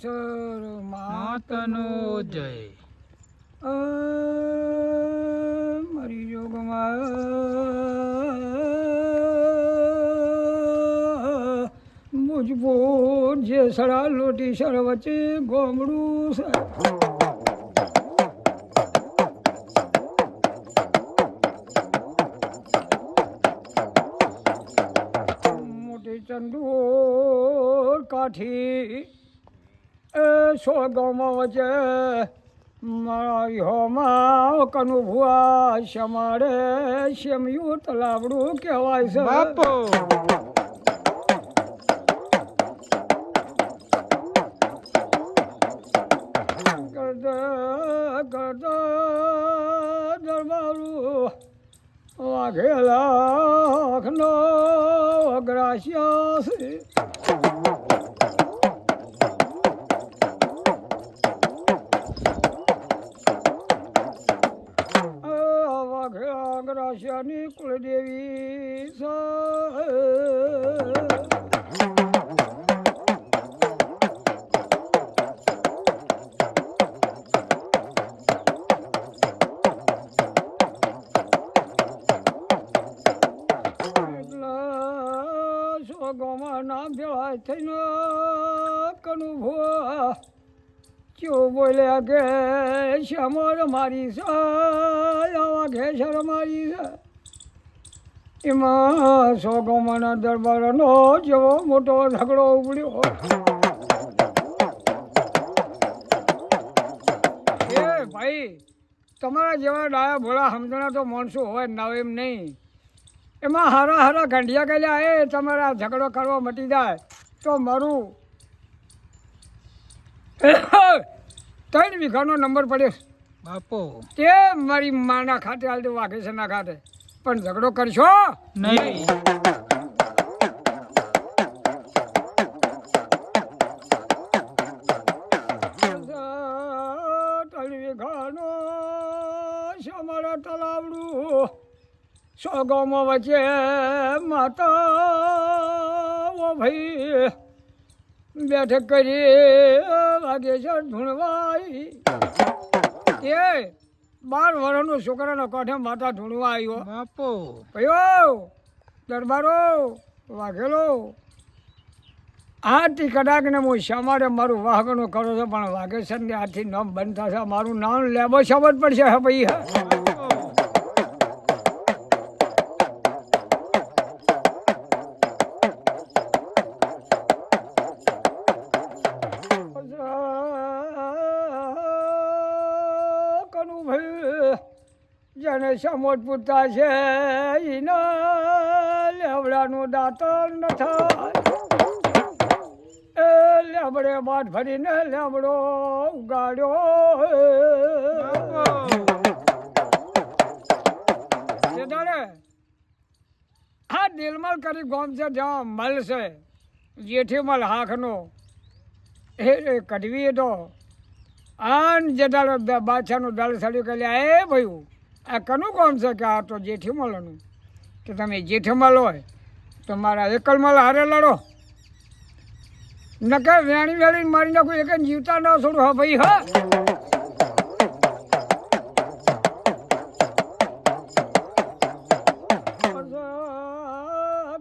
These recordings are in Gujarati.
વાઘેશ્વર માતનો જય. મારી જોગમાં મુજબૂર જે સડા લોટી સર વચ્ચે ગોમડું છે. મોટી ચંદૂર કાઠી સો ગામમાં વચ્ચે મારી હોમાં કનુ ભુવા શમાડે શેમયું તલાવડું કહેવાય છે. બાપો દરબારું વાઘેલાખનો અગ્રાસ્યા છે. વાઘેલાગ્રાસ્યાની કુળદેવી છે. નામ ભેળાય થઈને કનુ ભુવા ચો બોલ્યા કે શ્યામર મારી છે આવા ઘેસર મારી છે. એમાં સો ગામના દરબારનો જેવો મોટો ઝઘડો ઉપડ્યો. એ ભાઈ તમારા જેવા ડાયા ભોળા સમજણા તો માણસો હોય ના હોય એમ નહીં. એમાં હારા હારા ગંઢિયા ગયેલા એ તમારા ઝઘડો કરવો મટી જાય તો મારું 3 વીઘાનો નંબર પડ્યો બાપો તે મારી માના ખાતે હાલ તો વાઘેશ્વરના ખાતે પણ ઝઘડો કરશો નહીં. 3 વીઘાનો અમારા તલાવડું સો ગામમાં વચ્ચે માતા ભાઈ બેઠક કરી વાઘેશ્વર ધૂણવાઈ. એ 12 વર્ષનો છોકરાનો કાંઠે માતા ધૂણવા આવ્યો. બાપો કયો દરબારો વાઘેલો આથી કદાચ ને હું સમારે મારું વાહગણું કરો છો પણ વાઘેશ્વરને આથી નામ બંધ થશે. મારું નામ લેબો શબ્દ પડશે હે ભાઈ. જેને સમોટ પૂરતા છે એના લેવડાનું દાંતણ ન થાય. એ લેબડે બાદ ફરીને લેબડો ઉગાડ્યો. આ દિલમલ કરી ગોમ છે જ્યાં મલ છે જેઠીમલ હાખનો એ કઢવી તો આન જેટાલો બાદશાહનું દળ સડ્યું કે એ ભાઈ આ કનું કોમ છે કે આ તો જેઠીમલનું કે તમે જેઠીમલ હોય તો મારા એકલમલ હારે લડો નકર વેણી વેળીને મારી નાખું એક જીવતા ન છોડું. હા ભાઈ હા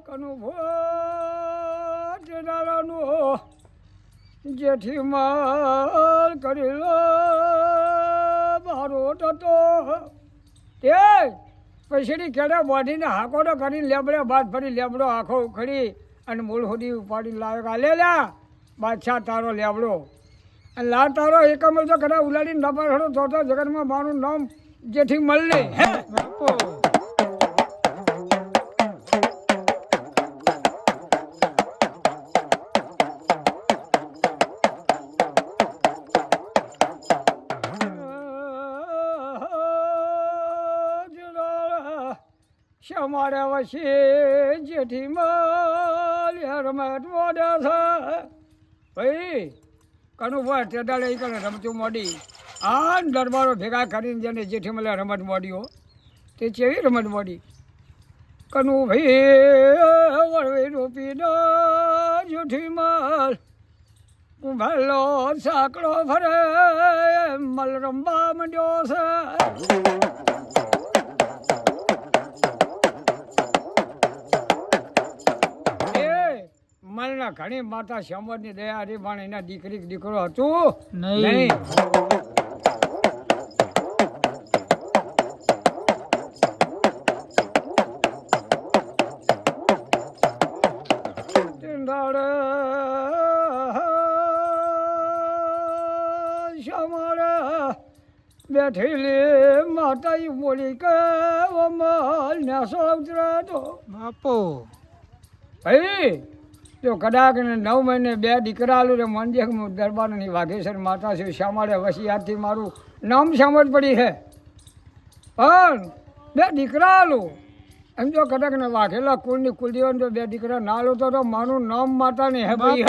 કનું ભોડાનું જેઠીમલ કરી લો મારો ટતો તે પૈસાની કેડા બોધીને હાકોડો કરીને લેબડે બાદ ફરી લેબડો આખો ઉખડી અને મૂળ સુધી ઉપાડીને લાવ્યો. આ લે લ્યા બાદશાહ તારો લેબડો અને લા તારો એકમ તો કદાચ ઉલાડીને ન પાડો તો જગતમાં મારું નામ જેઠીમલ નહીં. હે બાપો અમારે વચ્ચે જેઠીમલ રમત મોડે છે ભાઈ કનું ભાઈ તે દાડે એ કરે રમતું મોડી. આ દરબારો ભેગા કરીને જેને જેઠીમલે રમત મોડીઓ તે કેવી રમત મોડી. કનું ભાઈ વળવી રોપી જેઠીમલ કુંભલો સાંકળો ફરે મલ રંબા મંડ્યો છે મલના ઘણી માતા સમરની દયા હતી પણ એના દીકરી દીકરો હતું નહીં. બેઠેલી માતા બોલી કે તો બાપુ ભાઈ જો કદાચ ને 9 મહિને 2 દીકરા આલું રે મંદિર દરબારની વાઘેશ્વર માતા છે શામાળે વસી યાદથી મારું નામ સમજ પડી છે પણ 2 દીકરા આલું એમ જો કદાચ ને વાઘેલા કુળની કુલદેવન જો 2 દીકરા ના આલું તો મારું નામ માતા ને હે ભાઈ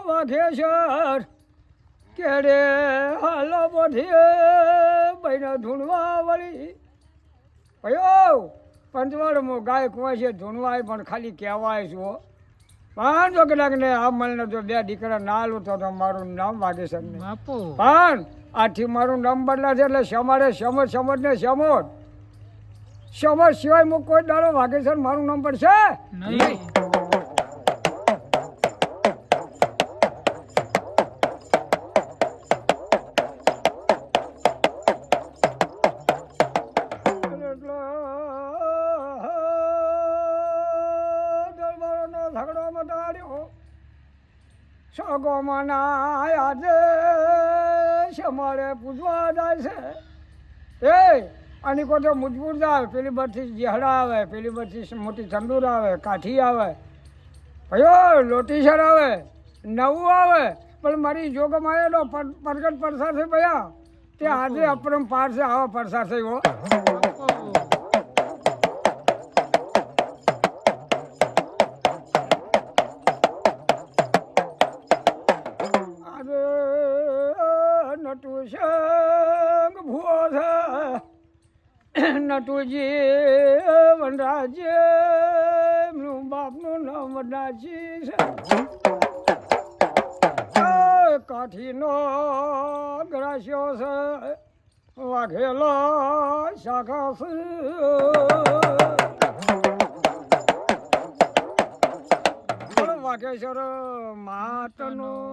વાઘેશ્વર કેડે હાલો બધી બહેના ધૂણવા વળી ભયો પંચવાડમાં ગાય કુવાય છે ધૂણવાય પણ ખાલી કહેવાય છું પણ જો કદાચ ને આ મળને જો 2 દીકરા ના લો તો મારું નામ વાઘેશ્વર ને પણ આથી મારું નામ બદલાશે એટલે સમારે સમજ સમજ ને સમજ સમજ સિવાય હું કોઈ દાડો વાઘેશ્વર મારું નામ પડશે નહીં. સગોમાં આજે સમારે પૂજવા જાય છે આની કોઈ મજબૂત આવે પેલી બરથી જેહડા આવે પેલી બરથી મોટી તંદૂર આવે કાઠી આવે ભયો લોટીસર આવે નવું આવે પણ મારી જોગમાં એનો પ્રગટ પરસાર છે ભયા તે આજે અપરંપાર છે આવા પરસાર છે એવો નટુસંગ ભૂવો છે નટુજી વનરાજે એમનું બાપનું નામ વનરાજી છે કાઠીનો ગ્રાસ્યો છે વાઘેલો શાખા છે વાઘેશ્વર માતનું